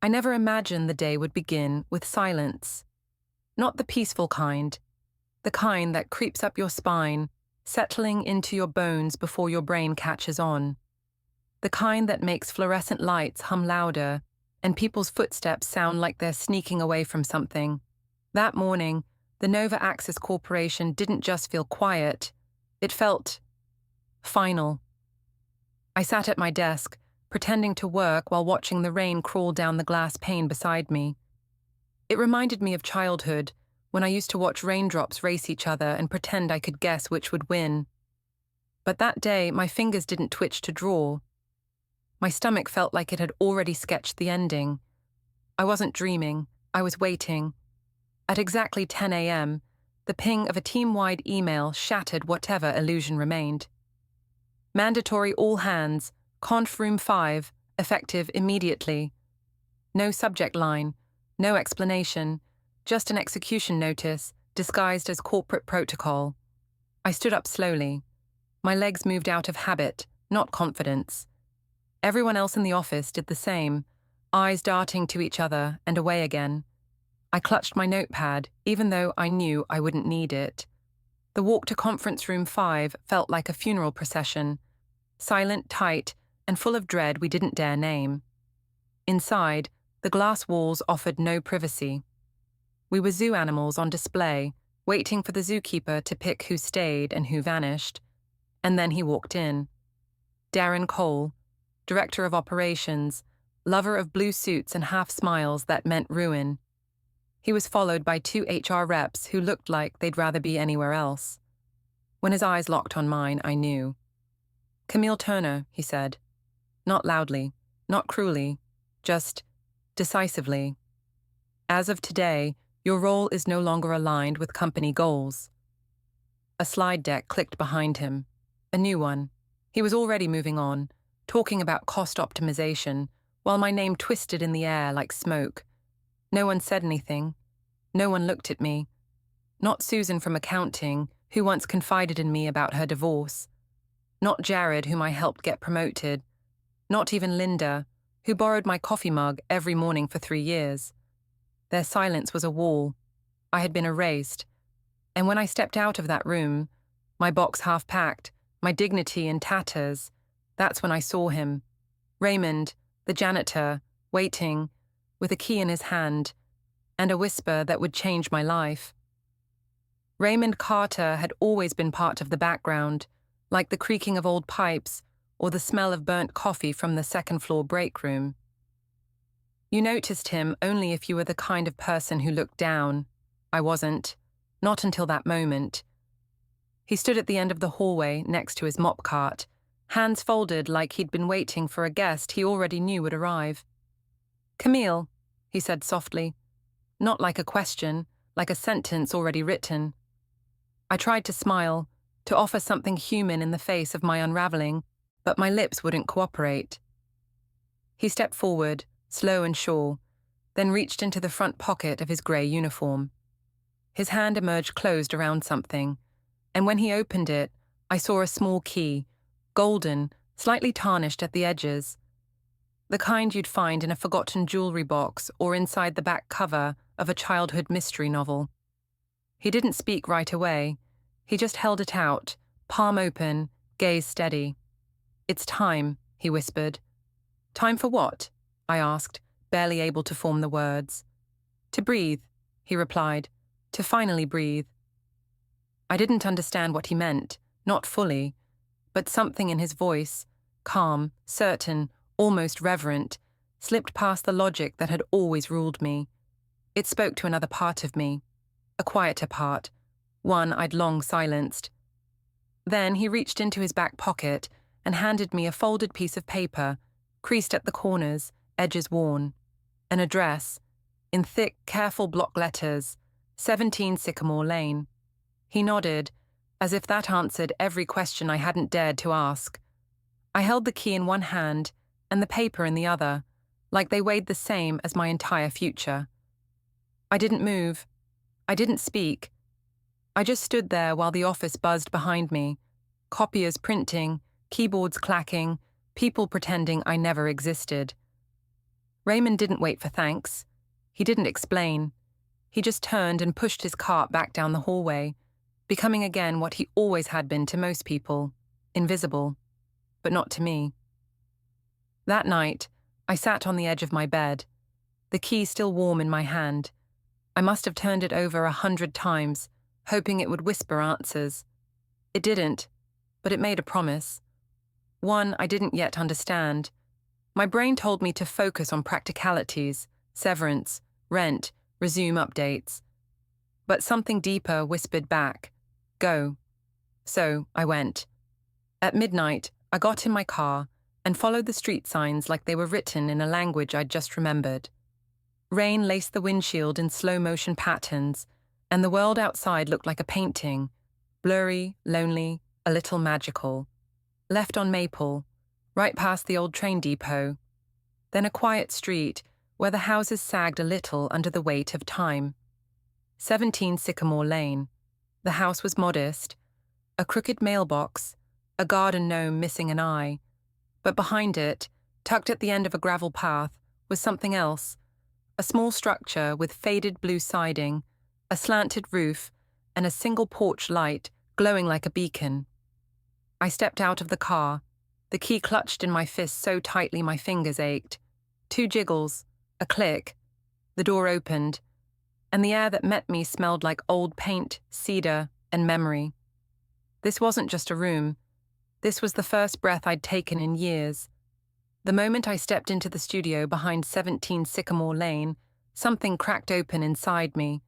I never imagined the day would begin with silence. Not the peaceful kind, the kind that creeps up your spine, settling into your bones before your brain catches on. The kind that makes fluorescent lights hum louder and people's footsteps sound like they're sneaking away from something. That morning, the Nova Axis Corporation didn't just feel quiet, it felt final. I sat at my desk, pretending to work while watching the rain crawl down the glass pane beside me. It reminded me of childhood, when I used to watch raindrops race each other and pretend I could guess which would win. But that day, my fingers didn't twitch to draw. My stomach felt like it had already sketched the ending. I wasn't dreaming, I was waiting. At exactly 10 a.m., the ping of a team-wide email shattered whatever illusion remained. Mandatory all hands, conf room 5, effective immediately. No subject line, no explanation, just an execution notice disguised as corporate protocol. I stood up slowly. My legs moved out of habit, not confidence. Everyone else in the office did the same, eyes darting to each other and away again. I clutched my notepad, even though I knew I wouldn't need it. The walk to conference room 5 felt like a funeral procession, silent, tight, and full of dread we didn't dare name. Inside, the glass walls offered no privacy. We were zoo animals on display, waiting for the zookeeper to pick who stayed and who vanished. And then he walked in. Darren Cole, director of operations, lover of blue suits and half smiles that meant ruin. He was followed by 2 HR reps who looked like they'd rather be anywhere else. When his eyes locked on mine, I knew. "Camille Turner," he said. Not loudly, not cruelly, just decisively. "As of today, your role is no longer aligned with company goals." A slide deck clicked behind him. A new one. He was already moving on, talking about cost optimization, while my name twisted in the air like smoke. No one said anything. No one looked at me. Not Susan from accounting, who once confided in me about her divorce. Not Jared, whom I helped get promoted. Not even Linda, who borrowed my coffee mug every morning for 3 years. Their silence was a wall. I had been erased. And when I stepped out of that room, my box half packed, my dignity in tatters, that's when I saw him. Raymond, the janitor, waiting, with a key in his hand, and a whisper that would change my life. Raymond Carter had always been part of the background, like the creaking of old pipes or the smell of burnt coffee from the second-floor break room. You noticed him only if you were the kind of person who looked down. I wasn't, not until that moment. He stood at the end of the hallway next to his mop cart, hands folded like he'd been waiting for a guest he already knew would arrive. "Camille," he said softly, not like a question, like a sentence already written. I tried to smile, to offer something human in the face of my unraveling, but my lips wouldn't cooperate. He stepped forward, slow and sure, then reached into the front pocket of his grey uniform. His hand emerged closed around something, and when he opened it, I saw a small key, golden, slightly tarnished at the edges. The kind you'd find in a forgotten jewelry box or inside the back cover of a childhood mystery novel. He didn't speak right away. He just held it out, palm open, gaze steady. "It's time," he whispered. "Time for what?" I asked, barely able to form the words. "To breathe," he replied. "To finally breathe." I didn't understand what he meant, not fully, but something in his voice, calm, certain, almost reverent, slipped past the logic that had always ruled me. It spoke to another part of me, a quieter part, one I'd long silenced. Then he reached into his back pocket and handed me a folded piece of paper, creased at the corners, edges worn. An address, in thick, careful block letters, 17 Sycamore Lane. He nodded, as if that answered every question I hadn't dared to ask. I held the key in one hand and the paper in the other, like they weighed the same as my entire future. I didn't move. I didn't speak. I just stood there while the office buzzed behind me, copiers printing, keyboards clacking, people pretending I never existed. Raymond didn't wait for thanks. He didn't explain. He just turned and pushed his cart back down the hallway, becoming again what he always had been to most people, invisible, but not to me. That night, I sat on the edge of my bed, the key still warm in my hand. I must have turned it over 100 times, hoping it would whisper answers. It didn't, but it made a promise. One I didn't yet understand. My brain told me to focus on practicalities, severance, rent, resume updates. But something deeper whispered back, go. So I went. At midnight, I got in my car and followed the street signs like they were written in a language I'd just remembered. Rain laced the windshield in slow-motion patterns, and the world outside looked like a painting, blurry, lonely, a little magical. Left on Maple, right past the old train depot. Then a quiet street where the houses sagged a little under the weight of time. 17 Sycamore Lane. The house was modest. A crooked mailbox, a garden gnome missing an eye. But behind it, tucked at the end of a gravel path, was something else. A small structure with faded blue siding, a slanted roof, and a single porch light glowing like a beacon. I stepped out of the car, the key clutched in my fist so tightly my fingers ached. 2 jiggles, a click. The door opened, and the air that met me smelled like old paint, cedar, and memory. This wasn't just a room. This was the first breath I'd taken in years. The moment I stepped into the studio behind 17 Sycamore Lane, something cracked open inside me.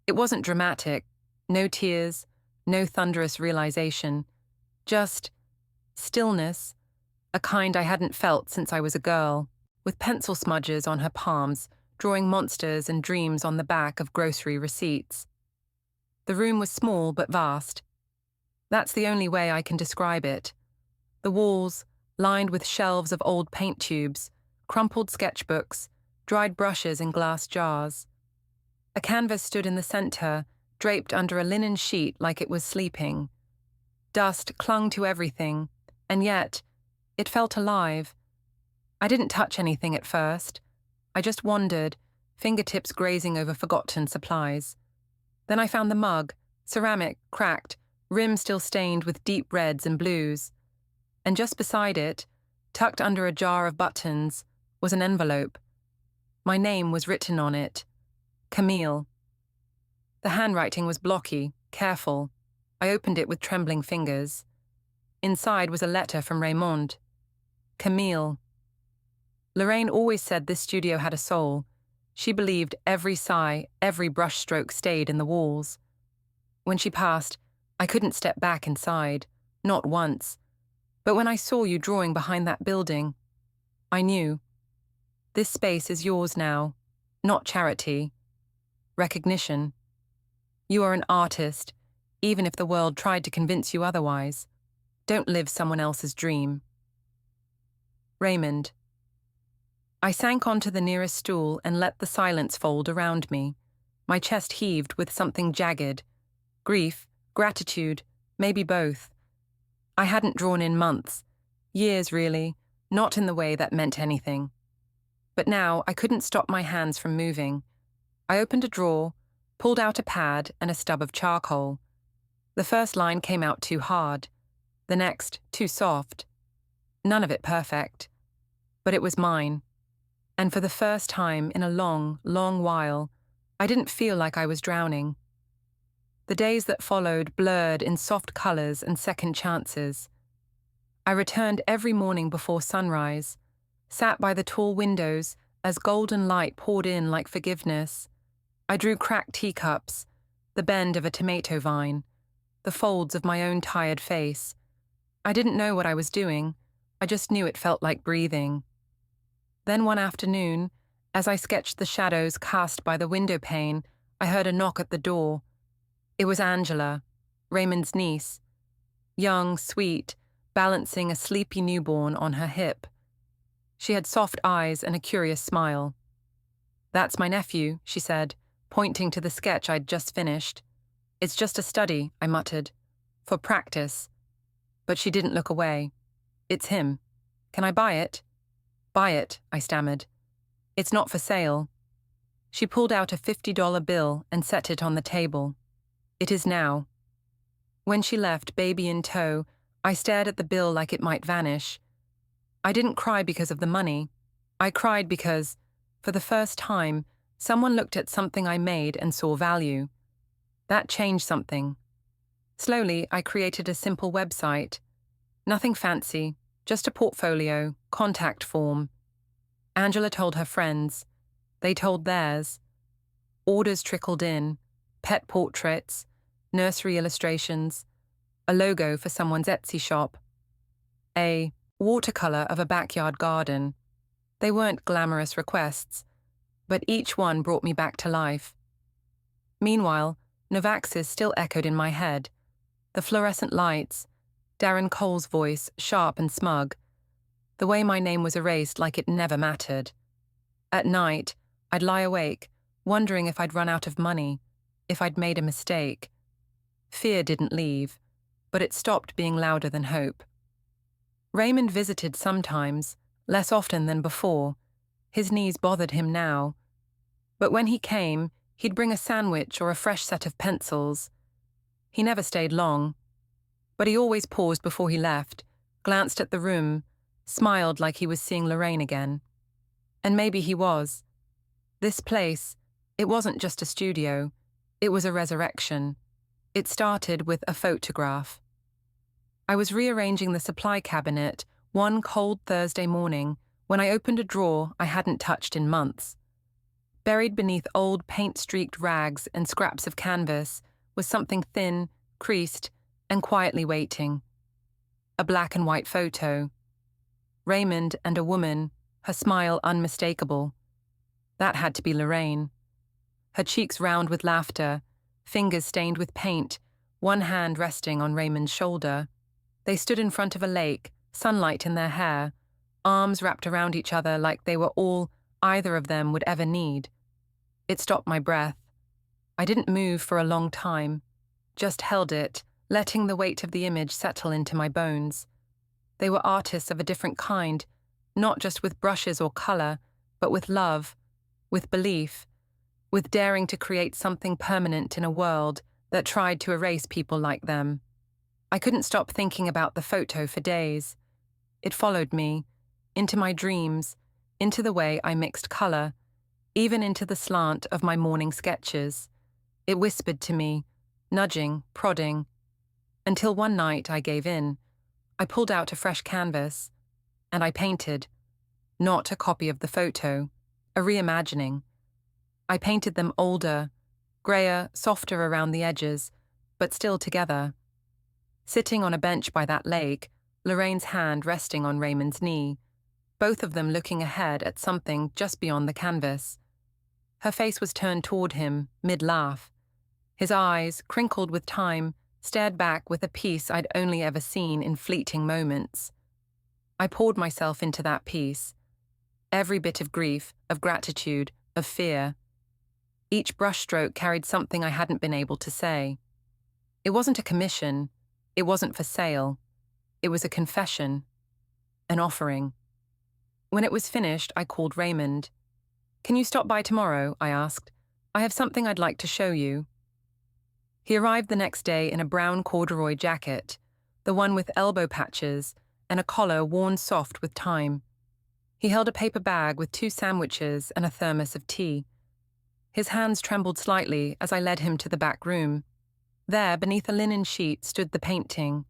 It wasn't dramatic, no tears, no thunderous realization. Just stillness, a kind I hadn't felt since I was a girl, with pencil smudges on her palms, drawing monsters and dreams on the back of grocery receipts. The room was small but vast. That's the only way I can describe it. The walls, lined with shelves of old paint tubes, crumpled sketchbooks, dried brushes in glass jars. A canvas stood in the center, draped under a linen sheet like it was sleeping. Dust clung to everything, and yet, it felt alive. I didn't touch anything at first. I just wandered, fingertips grazing over forgotten supplies. Then I found the mug, ceramic, cracked, rim still stained with deep reds and blues. And just beside it, tucked under a jar of buttons, was an envelope. My name was written on it. Camille. The handwriting was blocky, careful. I opened it with trembling fingers. Inside was a letter from Raymond. Camille. Lorraine always said this studio had a soul. She believed every sigh, every brushstroke stayed in the walls. When she passed, I couldn't step back inside, not once. But when I saw you drawing behind that building, I knew. This space is yours now, not charity. Recognition. You are an artist, even if the world tried to convince you otherwise. Don't live someone else's dream. Raymond. I sank onto the nearest stool and let the silence fold around me. My chest heaved with something jagged. Grief, gratitude, maybe both. I hadn't drawn in months. Years, really, not in the way that meant anything. But now I couldn't stop my hands from moving. I opened a drawer, pulled out a pad and a stub of charcoal. The first line came out too hard. The next, too soft. None of it perfect. But it was mine. And for the first time in a long, long while, I didn't feel like I was drowning. The days that followed blurred in soft colors and second chances. I returned every morning before sunrise, sat by the tall windows as golden light poured in like forgiveness. I drew cracked teacups, the bend of a tomato vine, the folds of my own tired face. I didn't know what I was doing. I just knew it felt like breathing. Then one afternoon, as I sketched the shadows cast by the window pane, I heard a knock at the door. It was Angela, Raymond's niece. Young, sweet, balancing a sleepy newborn on her hip. She had soft eyes and a curious smile. "That's my nephew," she said, pointing to the sketch I'd just finished. "It's just a study," I muttered. "For practice." But she didn't look away. "It's him. Can I buy it?" "Buy it," I stammered. It's not for sale. She pulled out a $50 bill and set it on the table. It is now. When she left, baby in tow, I stared at the bill like it might vanish. I didn't cry because of the money. I cried because, for the first time, someone looked at something I made and saw value. That changed something. Slowly, I created a simple website. Nothing fancy, just a portfolio, contact form. Angela told her friends. They told theirs. Orders trickled in, pet portraits, nursery illustrations, a logo for someone's Etsy shop, a watercolor of a backyard garden. They weren't glamorous requests, but each one brought me back to life. Meanwhile, Novaxis still echoed in my head. The fluorescent lights, Darren Cole's voice, sharp and smug, the way my name was erased like it never mattered. At night, I'd lie awake, wondering if I'd run out of money, if I'd made a mistake. Fear didn't leave, but it stopped being louder than hope. Raymond visited sometimes, less often than before. His knees bothered him now. But when he came, he'd bring a sandwich or a fresh set of pencils. He never stayed long. But he always paused before he left, glanced at the room, smiled like he was seeing Lorraine again. And maybe he was. This place, it wasn't just a studio. It was a resurrection. It started with a photograph. I was rearranging the supply cabinet one cold Thursday morning when I opened a drawer I hadn't touched in months. Buried beneath old paint-streaked rags and scraps of canvas was something thin, creased, and quietly waiting. A black and white photo. Raymond and a woman, her smile unmistakable. That had to be Lorraine. Her cheeks round with laughter, fingers stained with paint, one hand resting on Raymond's shoulder. They stood in front of a lake, sunlight in their hair, arms wrapped around each other like they were all either of them would ever need. It stopped my breath. I didn't move for a long time, just held it, letting the weight of the image settle into my bones. They were artists of a different kind, not just with brushes or color, but with love, with belief, with daring to create something permanent in a world that tried to erase people like them. I couldn't stop thinking about the photo for days. It followed me, into my dreams, into the way I mixed color, even into the slant of my morning sketches. It whispered to me, nudging, prodding, until one night I gave in. I pulled out a fresh canvas, and I painted. Not a copy of the photo, a reimagining. I painted them older, grayer, softer around the edges, but still together. Sitting on a bench by that lake, Lorraine's hand resting on Raymond's knee, both of them looking ahead at something just beyond the canvas. Her face was turned toward him, mid-laugh. His eyes, crinkled with time, stared back with a peace I'd only ever seen in fleeting moments. I poured myself into that piece. Every bit of grief, of gratitude, of fear. Each brushstroke carried something I hadn't been able to say. It wasn't a commission. It wasn't for sale. It was a confession. An offering. When it was finished, I called Raymond. "Can you stop by tomorrow?" I asked. "I have something I'd like to show you." He arrived the next day in a brown corduroy jacket, the one with elbow patches and a collar worn soft with time. He held a paper bag with 2 sandwiches and a thermos of tea. His hands trembled slightly as I led him to the back room. There, beneath a linen sheet, stood the painting.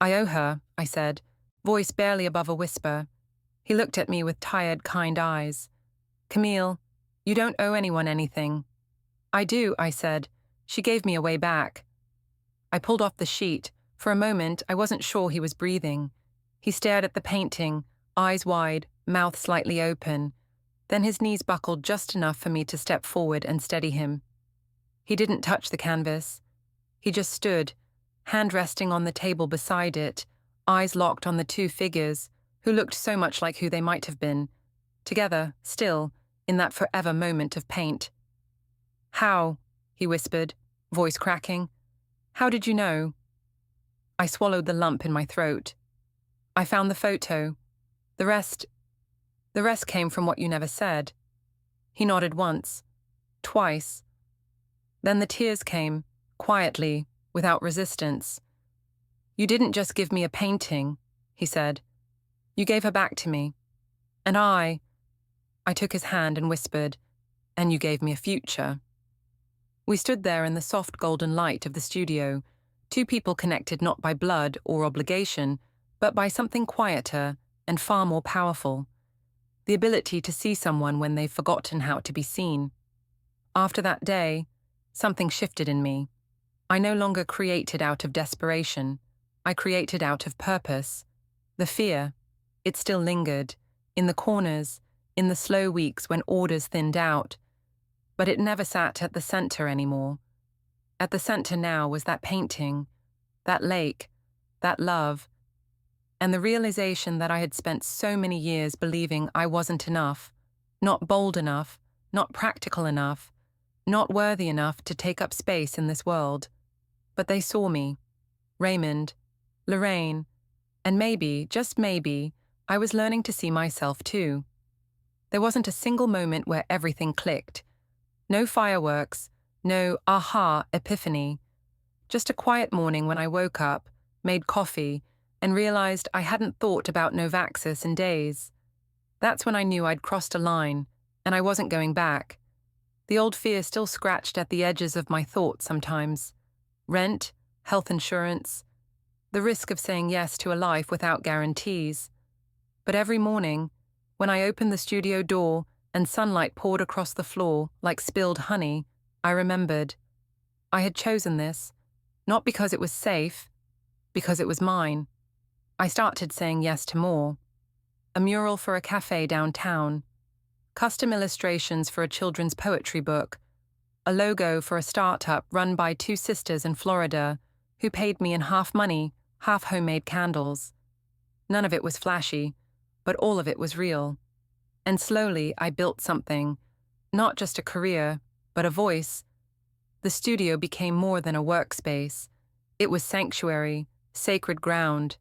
"I owe her," I said, voice barely above a whisper. He looked at me with tired, kind eyes. "Camille, you don't owe anyone anything." "I do," I said. "She gave me a way back." I pulled off the sheet. For a moment, I wasn't sure he was breathing. He stared at the painting, eyes wide, mouth slightly open. Then his knees buckled just enough for me to step forward and steady him. He didn't touch the canvas. He just stood, hand resting on the table beside it, eyes locked on the 2 figures, who looked so much like who they might have been, together, still, in that forever moment of paint. "How?" he whispered, voice cracking. "How did you know?" I swallowed the lump in my throat. "I found the photo. The rest The rest came from what you never said. He nodded once, twice. Then the tears came, quietly, without resistance. You didn't just give me a painting, he said. You gave her back to me. And I took his hand and whispered, and you gave me a future. We stood there in the soft golden light of the studio, two people connected not by blood or obligation, but by something quieter and far more powerful. The ability to see someone when they've forgotten how to be seen. After that day, something shifted in me. I no longer created out of desperation. I created out of purpose. The fear, it still lingered, in the corners, in the slow weeks when orders thinned out, but it never sat at the center anymore. At the center now was that painting, that lake, that love, and the realization that I had spent so many years believing I wasn't enough, not bold enough, not practical enough, not worthy enough to take up space in this world. But they saw me, Raymond, Lorraine, and maybe, just maybe, I was learning to see myself too. There wasn't a single moment where everything clicked. No fireworks, no aha epiphany. Just a quiet morning when I woke up, made coffee, and realized I hadn't thought about Novaxis in days. That's when I knew I'd crossed a line, and I wasn't going back. The old fear still scratched at the edges of my thoughts sometimes. Rent, health insurance, the risk of saying yes to a life without guarantees. But every morning, when I opened the studio door and sunlight poured across the floor like spilled honey, I remembered. I had chosen this, not because it was safe, because it was mine. I started saying yes to more. A mural for a cafe downtown, custom illustrations for a children's poetry book, a logo for a startup run by two sisters in Florida who paid me in half money, half homemade candles. None of it was flashy, but all of it was real. And slowly I built something, not just a career, but a voice. The studio became more than a workspace. It was sanctuary, sacred ground.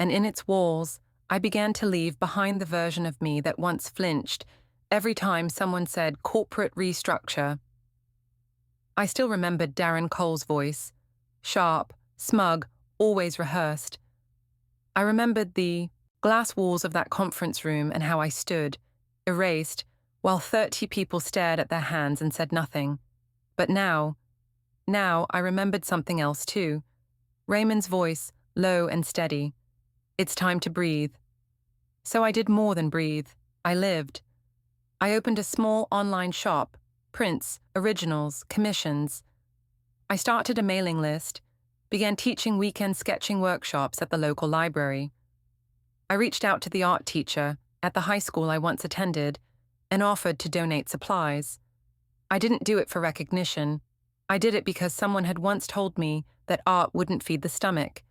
And in its walls, I began to leave behind the version of me that once flinched every time someone said corporate restructure. I still remembered Darren Cole's voice, sharp, smug, always rehearsed. I remembered the glass walls of that conference room and how I stood, erased, while 30 people stared at their hands and said nothing. But now I remembered something else too. Raymond's voice, low and steady. It's time to breathe. So I did more than breathe. I lived. I opened a small online shop, prints, originals, commissions. I started a mailing list, began teaching weekend sketching workshops at the local library. I reached out to the art teacher at the high school I once attended and offered to donate supplies. I didn't do it for recognition. I did it because someone had once told me that art wouldn't feed the stomach,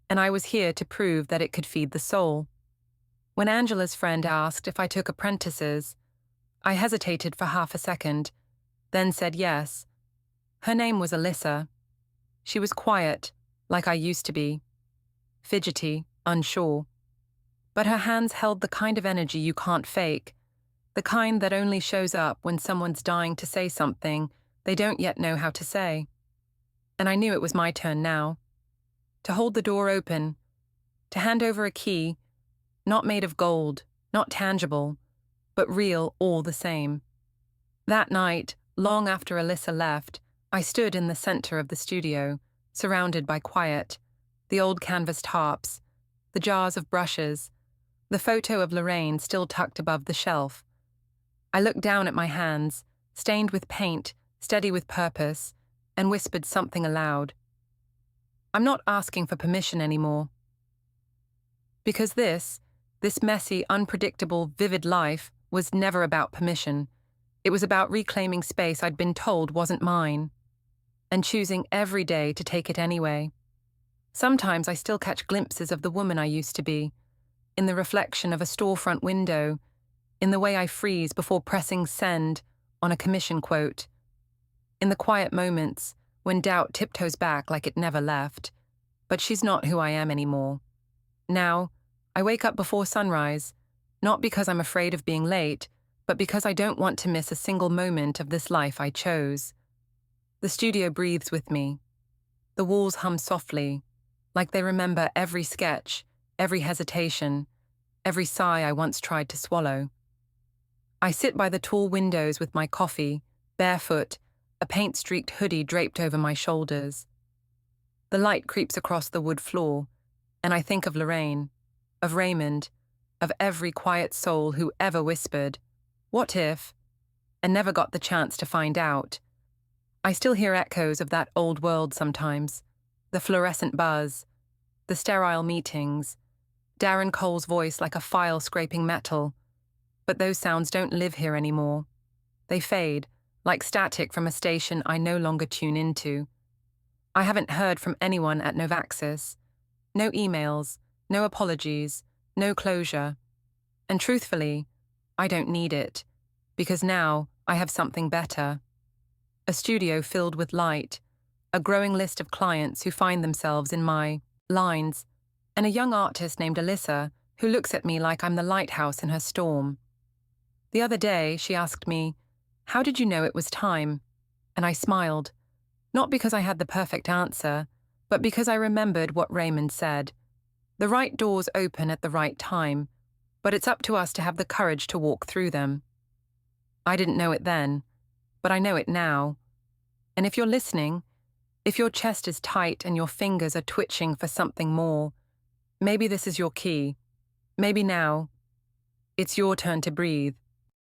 and I was here to prove that it could feed the soul. When Angela's friend asked if I took apprentices, I hesitated for half a second, then said yes. Her name was Alyssa. She was quiet, like I used to be. Fidgety, unsure. But her hands held the kind of energy you can't fake, the kind that only shows up when someone's dying to say something they don't yet know how to say. And I knew it was my turn now. To hold the door open, to hand over a key, not made of gold, not tangible, but real all the same. That night, long after Alyssa left, I stood in the center of the studio, surrounded by quiet, the old canvased harps, the jars of brushes, the photo of Lorraine still tucked above the shelf. I looked down at my hands, stained with paint, steady with purpose, and whispered something aloud. I'm not asking for permission anymore. Because this messy, unpredictable, vivid life was never about permission. It was about reclaiming space I'd been told wasn't mine, and choosing every day to take it anyway. Sometimes I still catch glimpses of the woman I used to be, in the reflection of a storefront window, in the way I freeze before pressing send on a commission quote, in the quiet moments when doubt tiptoes back like it never left. But she's not who I am anymore. Now, I wake up before sunrise, Not because I'm afraid of being late, but because I don't want to miss a single moment of this life I chose. The studio breathes with me. The walls hum softly, like they remember every sketch, every hesitation, every sigh I once tried to swallow. I sit by the tall windows with my coffee, barefoot, a paint-streaked hoodie draped over my shoulders. The light creeps across the wood floor, and I think of Lorraine, of Raymond, of every quiet soul who ever whispered, "What if?" and never got the chance to find out. I still hear echoes of that old world sometimes, the fluorescent buzz, the sterile meetings, Darren Cole's voice like a file scraping metal. But those sounds don't live here anymore. They fade, like static from a station I no longer tune into. I haven't heard from anyone at Novaxis. No emails, no apologies, no closure. And truthfully, I don't need it, because now I have something better. A studio filled with light, a growing list of clients who find themselves in my lines, and a young artist named Alyssa who looks at me like I'm the lighthouse in her storm. The other day, she asked me, "How did you know it was time?" And I smiled, not because I had the perfect answer, but because I remembered what Raymond said. The right doors open at the right time, but it's up to us to have the courage to walk through them. I didn't know it then, but I know it now. And if you're listening, if your chest is tight and your fingers are twitching for something more, maybe this is your key. Maybe now, it's your turn to breathe.